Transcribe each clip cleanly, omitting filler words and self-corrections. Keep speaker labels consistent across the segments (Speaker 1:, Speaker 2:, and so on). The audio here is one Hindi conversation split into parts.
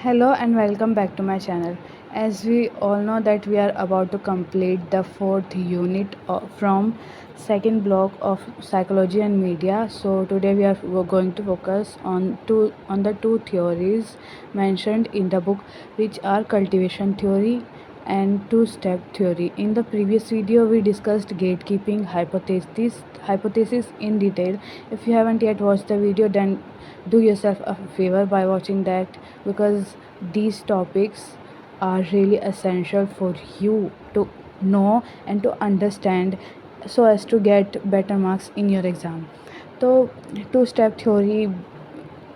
Speaker 1: Hello and welcome back to my channel. As we all know that we are about to complete the fourth unit from second block of psychology and media. So today we're going to focus on the two theories mentioned in the book, which are cultivation theory and two-step theory. In the previous video we discussed gatekeeping hypothesis in detail. If you haven't yet watched the video, then do yourself a favor by watching that, because these topics are really essential for you to know and to understand so as to get better marks in your exam. तो टू स्टेप थ्योरी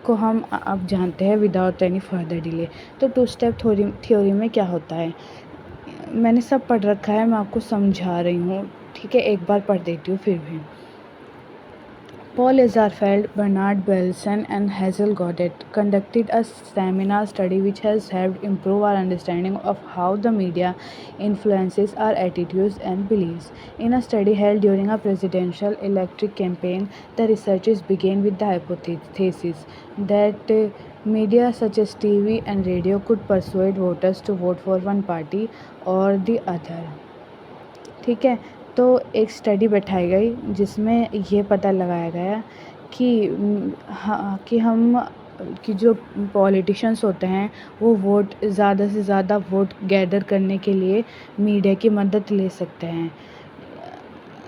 Speaker 1: को हम अब जानते हैं विदाउट एनी फर्दर डिले। तो टू स्टेप थ्योरी में क्या होता है, मैंने सब पढ़ रखा है, मैं आपको समझा रही हूँ, ठीक है। एक बार पढ़ देती हूँ फिर भी। Paul Lazarsfeld, Bernard Belson, and Hazel Goddard conducted a seminar study which has helped improve our understanding of how the media influences our attitudes and beliefs. In a study held during a presidential electric campaign, the researchers began with the hypothesis that media such as TV and radio could persuade voters to vote for one party or the other. ठीक है, तो एक स्टडी बैठाई गई जिसमें ये पता लगाया गया कि जो पॉलिटिशियंस होते हैं वो ज़्यादा से ज़्यादा वोट गैदर करने के लिए मीडिया की मदद ले सकते हैं।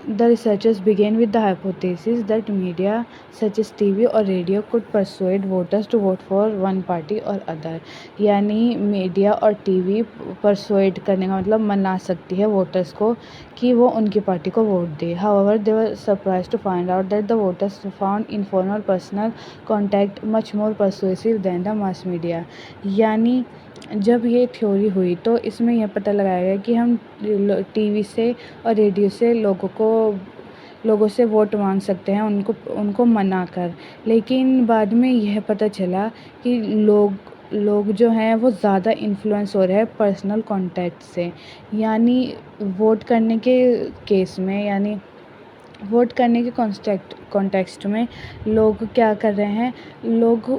Speaker 1: The researchers began with the hypothesis that media such as TV और radio could persuade voters to vote for one party or other. यानी मीडिया और टीवी परसुएड करने का मतलब मना सकती है वोटर्स को कि वो उनकी पार्टी को vote they. However, they were surprised to find out that the voters found informal personal contact much more persuasive than the mass media. यानी जब ये थ्योरी हुई तो इसमें यह पता लगाया गया कि हम टीवी से और रेडियो से लोगों से वोट मांग सकते हैं उनको मना कर, लेकिन बाद में यह पता चला कि लोग जो हैं वो ज़्यादा इन्फ्लुएंस हो रहे हैं पर्सनल कॉन्टैक्ट से। यानी वोट करने के केस में, यानी वोट करने के कॉन्टेक्स्ट में लोग क्या कर रहे हैं, लोग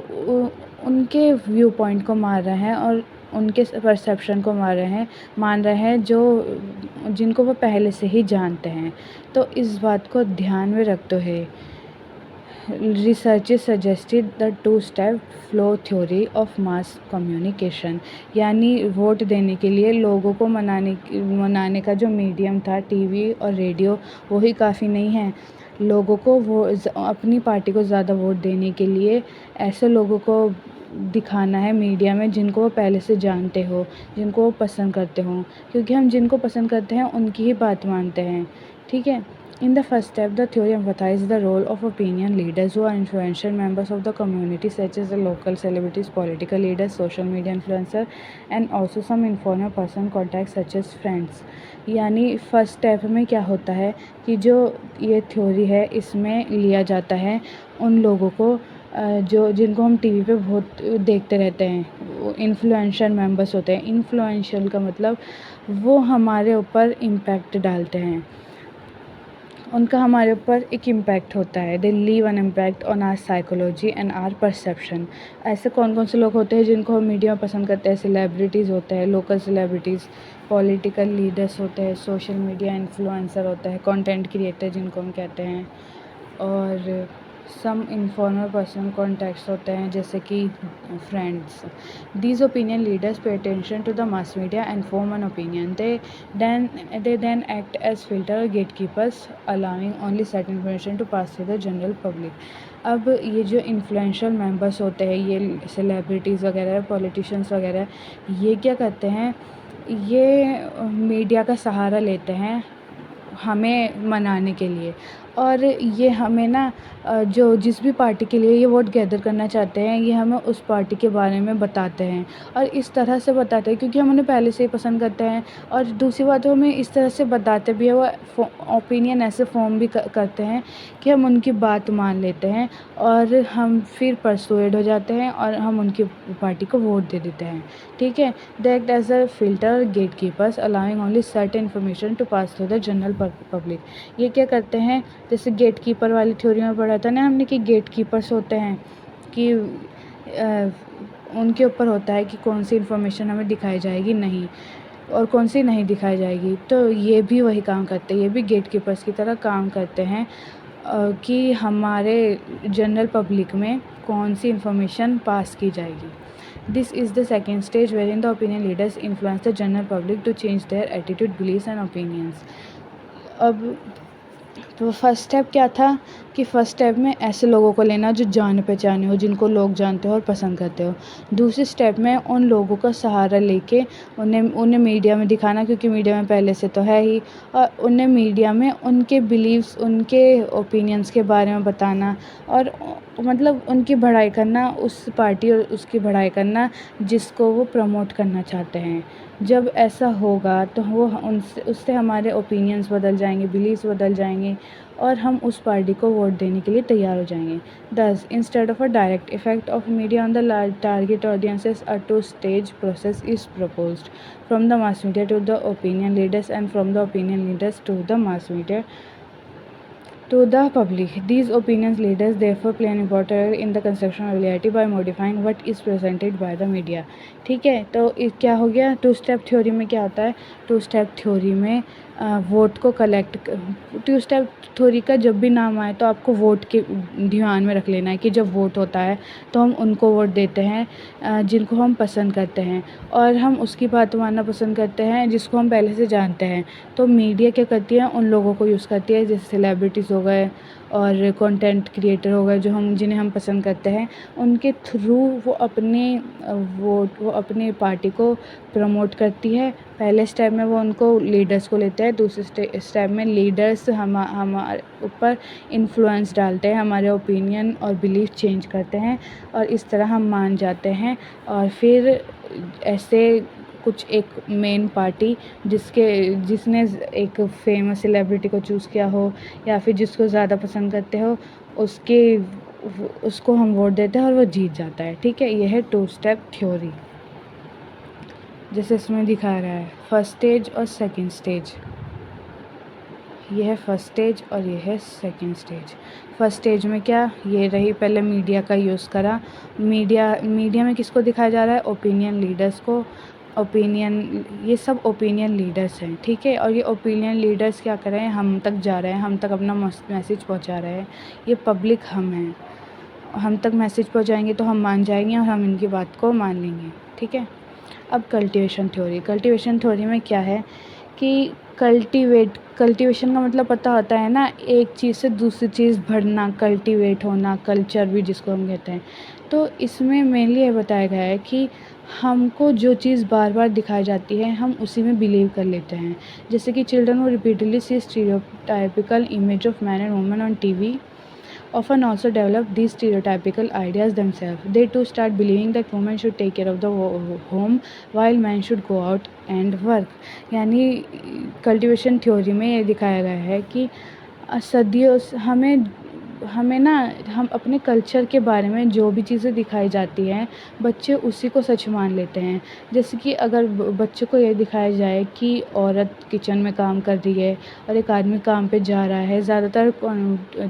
Speaker 1: उनके व्यू पॉइंट को मार रहे हैं और उनके परसेप्शन को मान रहे हैं जिनको वो पहले से ही जानते हैं। तो इस बात को ध्यान में रखते हुए researchers suggested the two-step flow theory of mass communication. यानी वोट देने के लिए लोगों को मनाने का जो मीडियम था टीवी और रेडियो, वही काफ़ी नहीं है। लोगों को वो अपनी पार्टी को ज़्यादा वोट देने के लिए ऐसे लोगों को दिखाना है मीडिया में जिनको वो पहले से जानते हो, जिनको वो पसंद करते हों, क्योंकि हम जिनको पसंद करते हैं उनकी ही बात मानते हैं, ठीक है। In the first step, the theory emphasizes the role of opinion leaders who are influential members of the community, such as the local celebrities, political leaders, social media influencers, and also some informal person contacts such as friends. यानी फर्स्ट स्टेप में क्या होता है कि जो ये थ्योरी है इसमें लिया जाता है उन लोगों को जिनको हम टीवी पे बहुत देखते रहते हैं, वो इन्फ्लुएंशियल मेंबर्स होते हैं। इन्फ्लुएंशियल का मतलब वो हमारे ऊपर इम्पैक्ट डालते हैं, उनका हमारे ऊपर एक इम्पैक्ट होता है। They leave an impact on our psychology and our perception. ऐसे कौन से लोग होते हैं जिनको हम मीडिया में पसंद करते हैं? सेलिब्रिटीज़ होते हैं, लोकल सेलिब्रिटीज़, पॉलिटिकल लीडर्स होते हैं, सोशल मीडिया इन्फ्लुएंसर होता है, कंटेंट क्रिएटर जिनको हम कहते हैं, और सम इनफॉर्मल पर्सनल कॉन्टैक्ट्स होते हैं जैसे कि friends. These opinion leaders pay attention to the mass media and form an opinion. They then act as filter gatekeepers allowing only certain information to pass to the general public. अब ये जो इन्फ्लुएंशियल मेंबर्स होते हैं, ये सेलिब्रिटीज़ वगैरह, पॉलिटिशियंस वगैरह, ये क्या करते हैं, ये मीडिया का सहारा लेते हैं हमें मनाने के लिए, और ये हमें ना जो जिस भी पार्टी के लिए ये वोट गैदर करना चाहते हैं, ये हमें उस पार्टी के बारे में बताते हैं, और इस तरह से बताते हैं क्योंकि हम उन्हें पहले से ही पसंद करते हैं। और दूसरी बात, वो हमें इस तरह से बताते भी है, वो ओपिनियन ऐसे फॉर्म भी करते हैं कि हम उनकी बात मान लेते हैं और हम फिर परसुएड हो जाते हैं और हम उनकी पार्टी को वोट दे देते हैं, ठीक है। They act as a filter gatekeepers allowing only certain information to pass through the general public. ये क्या करते हैं, जैसे गेट कीपर वाली थ्योरी में पढ़ा था ना हमने कि गेट कीपर्स होते हैं कि उनके ऊपर होता है कि कौन सी इन्फॉर्मेशन हमें दिखाई जाएगी नहीं, और कौन सी नहीं दिखाई जाएगी। तो ये भी वही काम करते हैं, ये भी गेट कीपर्स की तरह काम करते हैं कि हमारे जनरल पब्लिक में कौन सी इन्फॉर्मेशन पास की जाएगी। This is the second stage wherein the opinion leaders influence the general public to change their attitude, beliefs and opinions. अब तो फर्स्ट स्टेप क्या था कि फर्स्ट स्टेप में ऐसे लोगों को लेना जो जान पहचाने हो, जिनको लोग जानते हो और पसंद करते हो। दूसरे स्टेप में उन लोगों का सहारा लेके उन्हें मीडिया में दिखाना, क्योंकि मीडिया में पहले से तो है ही, और उन्हें मीडिया में उनके बिलीव्स, उनके ओपिनियंस के बारे में बताना, और मतलब उनकी बढ़ाई करना, उस पार्टी और उसकी बढ़ाई करना जिसको वो प्रमोट करना चाहते हैं। जब ऐसा होगा तो वो उससे हमारे ओपिनियंस बदल जाएंगे, बिलीव्स बदल जाएंगे, और हम उस पार्टी को वोट देने के लिए तैयार हो जाएंगे। Thus, instead of a direct effect of media on the target audiences, a two-stage process is proposed, from the mass media to the opinion leaders, and from the opinion leaders to the mass media to the public. These opinion leaders therefore play an important role in the construction of reality by modifying what is presented by the media. ठीक है, तो क्या हो गया, टू स्टेप थ्योरी में क्या होता है, टू स्टेप थ्योरी में वोट को कलेक्ट, टू स्टेप थ्योरी का जब भी नाम आए तो आपको वोट के ध्यान में रख लेना है कि जब वोट होता है तो हम उनको वोट देते हैं जिनको हम पसंद करते हैं, और हम उसकी बात मानना पसंद करते हैं जिसको हम पहले से जानते हैं। तो मीडिया क्या करती है, उन लोगों को यूज़ करती है, जैसे सेलिब्रिटीज़ हो गए और कंटेंट क्रिएटर हो गए, जिन्हें हम पसंद करते हैं, उनके थ्रू वो अपनी पार्टी को प्रमोट करती है। पहले स्टेप में वो उनको लीडर्स को लेते हैं, दूसरे स्टेप में लीडर्स हमारे ऊपर इन्फ्लुएंस डालते हैं, हमारे ओपिनियन और बिलीफ चेंज करते हैं, और इस तरह हम मान जाते हैं। और फिर ऐसे कुछ एक मेन पार्टी जिसने एक फेमस सेलिब्रिटी को चूज़ किया हो, या फिर जिसको ज़्यादा पसंद करते हो, उसको हम वोट देते हैं और वो जीत जाता है। ठीक है, यह है टू स्टेप थ्योरी, जैसे इसमें दिखाया गया है, फर्स्ट स्टेज और सेकंड स्टेज। ये है फर्स्ट स्टेज और ये है सेकंड स्टेज। फर्स्ट स्टेज में क्या, ये रही, पहले मीडिया का यूज़ करा। मीडिया में किसको दिखाया जा रहा है, ओपिनियन लीडर्स को। ये सब ओपिनियन लीडर्स हैं, ठीक है। और ये ओपिनियन लीडर्स क्या कर रहे हैं, हम तक जा रहे हैं, हम तक अपना मैसेज पहुंचा रहे हैं। ये पब्लिक हम हैं, हम तक मैसेज पहुंचाएंगे तो हम मान जाएंगे और हम इनकी बात को मान लेंगे, ठीक है। अब कल्टीवेशन थ्योरी में क्या है कि कल्टीवेशन का मतलब पता होता है ना, एक चीज़ से दूसरी चीज़ बढ़ना, कल्टीवेट होना, कल्चर भी जिसको हम कहते हैं। तो इसमें मेनली ये बताया गया है कि हमको जो चीज़ बार बार दिखाई जाती है हम उसी में बिलीव कर लेते हैं। जैसे कि चिल्ड्रन वो repeatedly see stereotypical image of man and woman on TV often also develop these stereotypical ideas themselves. They too start believing that women should take care of the home while men should go out and work. यानी कल्टीवेशन थ्योरी में ये दिखाया गया है कि सदियों हम अपने कल्चर के बारे में जो भी चीज़ें दिखाई जाती हैं बच्चे उसी को सच मान लेते हैं। जैसे कि अगर बच्चे को ये दिखाया जाए कि औरत किचन में काम कर रही है और एक आदमी काम पे जा रहा है, ज़्यादातर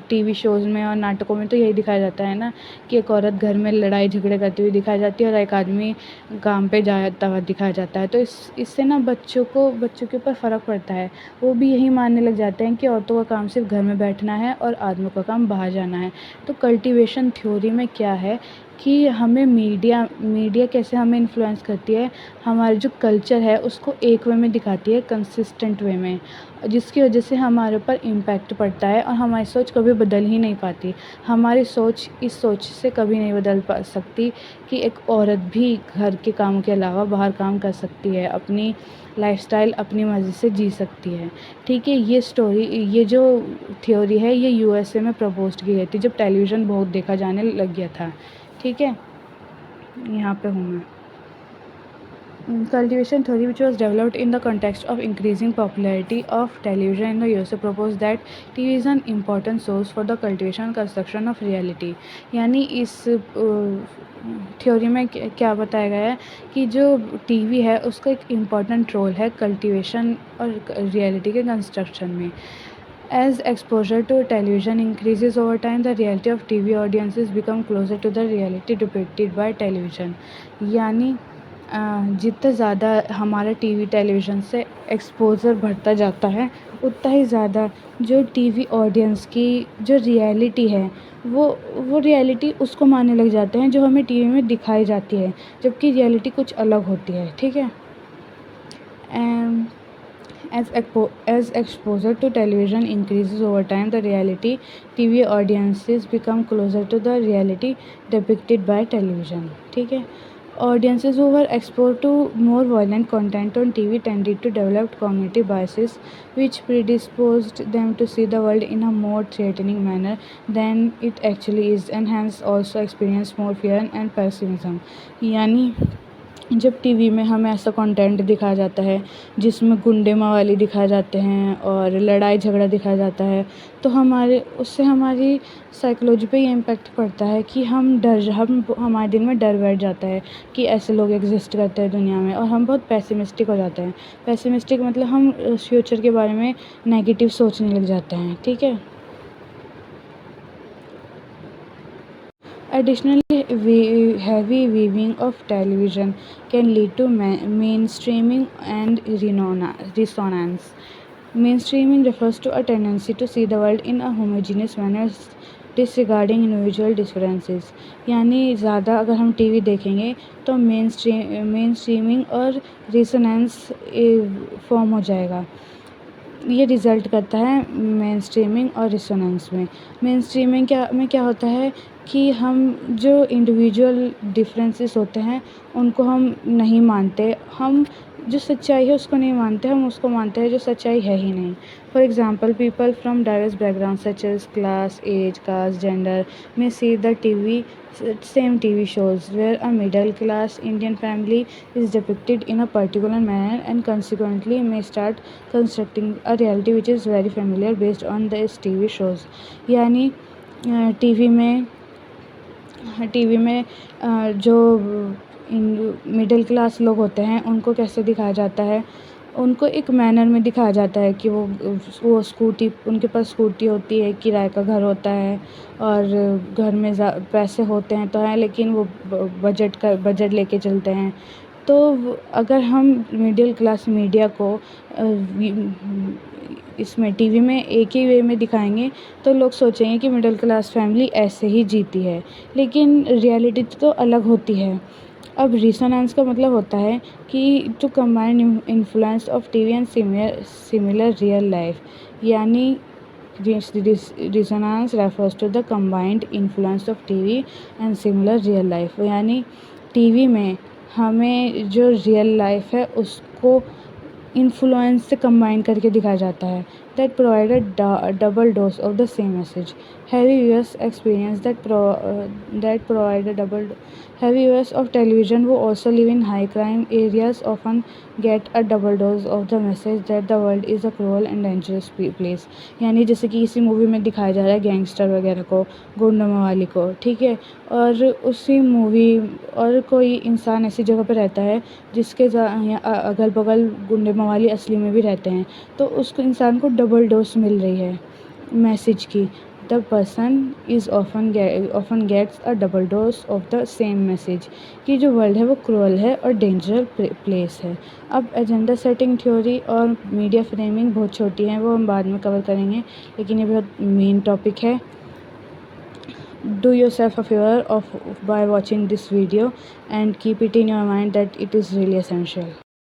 Speaker 1: टीवी शोज़ में और नाटकों में तो यही दिखाया जाता है ना कि एक औरत घर में लड़ाई झगड़े करती हुई दिखाई जाती है और एक आदमी काम पे जाता हुआ दिखाया जाता है। तो इससे ना बच्चों के ऊपर फ़र्क पड़ता है। वो भी यही मानने लग जाते हैं कि औरतों का काम सिर्फ घर में बैठना है और आदमियों का काम बाहर जाना है। तो कल्टीवेशन थ्योरी में क्या है कि हमें मीडिया कैसे हमें इन्फ्लुएंस करती है, हमारे जो कल्चर है उसको एक वे में दिखाती है, कंसिस्टेंट वे में, जिसकी वजह से हमारे ऊपर इम्पैक्ट पड़ता है और हमारी सोच कभी बदल ही नहीं पाती। हमारी सोच इस सोच से कभी नहीं बदल पा सकती कि एक औरत भी घर के कामों के अलावा बाहर काम कर सकती है, अपनी लाइफस्टाइल अपनी मर्ज़ी से जी सकती है, ठीक है। ये जो थ्योरी है ये यूएसए में प्रपोज की गई थी जब टेलीविज़न बहुत देखा जाने लग गया था, ठीक है। यहाँ पे हूँ मैं। Cultivation theory, which was developed in the context of increasing popularity of television in the USA, proposed that TV is an important source for the cultivation and construction of reality. यानी इस थ्योरी में क्या बताया गया है कि जो टीवी है उसका एक इम्पॉर्टेंट रोल है कल्टीवेशन और रियलिटी के कंस्ट्रक्शन में। As exposure to television increases over time, the reality of TV audiences become closer to the reality depicted by television. यानी जितना ज़्यादा हमारा टीवी टेलीविज़न से एक्सपोज़र बढ़ता जाता है, उतना ही ज़्यादा जो टीवी ऑडियंस की जो रियलिटी है, वो रियलिटी उसको मानने लग जाते हैं जो हमें टीवी में दिखाई जाती है, जबकि रियलिटी कुछ अलग होती है, ठीक है? As exposure to television increases over time, the reality TV audiences become closer to the reality depicted by television. ठीक है? Audiences who were exposed to more violent content on TV tended to develop cognitive biases, which predisposed them to see the world in a more threatening manner than it actually is, and hence also experience more fear and pessimism. यानी जब टीवी में हमें ऐसा कंटेंट दिखाया जाता है जिसमें गुंडे मवाली दिखाए जाते हैं और लड़ाई झगड़ा दिखाया जाता है, तो उससे हमारी साइकोलॉजी पे ये इम्पैक्ट पड़ता है कि हमारे दिल में डर बैठ जाता है कि ऐसे लोग एग्जिस्ट करते हैं दुनिया में, और हम बहुत पैसिमिस्टिक हो जाते हैं। पैसिमिस्टिक मतलब हम फ्यूचर के बारे में नेगेटिव सोचने लग जाते हैं, ठीक है? Additionally, heavy viewing of television can lead to mainstreaming and resonance. Mainstreaming refers to a tendency to see the world in a homogeneous manner, disregarding individual differences. यानी ज़्यादा अगर हम टीवी देखेंगे तो मेनस्ट्रीमिंग और रिसोनेंस फॉर्म हो जाएगा। ये रिज़ल्ट करता है मेनस्ट्रीमिंग और रिसोनेंस में। मेनस्ट्रीमिंग क्या होता है कि हम जो इंडिविजुअल डिफरेंसेस होते हैं उनको हम नहीं मानते, हम जो सच्चाई है उसको नहीं मानते, हम उसको मानते हैं जो सच्चाई है ही नहीं। For example, people from diverse background such as class, age, caste, gender में see the same TV shows where a middle class Indian family is depicted in a particular manner, and consequently may start constructing a reality which is very familiar based on these TV shows. यानी टीवी में जो मिडिल क्लास लोग होते हैं उनको कैसे दिखाया जाता है, उनको एक मैनर में दिखाया जाता है कि वो स्कूटी, उनके पास स्कूटी होती है, किराए का घर होता है और घर में पैसे होते हैं तो हैं, लेकिन वो बजट लेके चलते हैं। तो अगर हम मिडिल क्लास मीडिया को इसमें टीवी में एक ही वे में दिखाएंगे तो लोग सोचेंगे कि मिडिल क्लास फैमिली ऐसे ही जीती है, लेकिन रियलिटी तो अलग होती है। अब रिसोनेंस का मतलब होता है कि to combine influence of TV and similar real life, यानी resonance refers to the combined influence of TV and similar real life. यानी टीवी में हमें जो रियल लाइफ है उसको इन्फ्लुएंस से कंबाइन करके दिखाया जाता है, that provide a double dose of the same message. Heavy viewers experience that provide a double. Heavy viewers of television who also live in high crime areas often get a double dose of the message that the world is a cruel and dangerous place. यानी जैसे कि इसी मूवी में दिखाया जा रहा है गैंगस्टर वगैरह को, गुंडा मवाली को, ठीक है, और उसी मूवी और कोई इंसान ऐसी जगह पर रहता है जिसके अगल बगल गुंडे मवाली असली में भी रहते हैं, तो उसको इंसान को डबल डोज मिल रही है मैसेज की। The person is often gets a double dose of the same message कि जो वर्ल्ड है वो क्रूअल है और डेंजरस प्लेस है। अब एजेंडा सेटिंग थ्योरी और मीडिया फ्रेमिंग बहुत छोटी है, वो हम बाद में कवर करेंगे, लेकिन ये बहुत मेन टॉपिक है। Do yourself a favor by watching this video and keep it in your mind that it is really essential.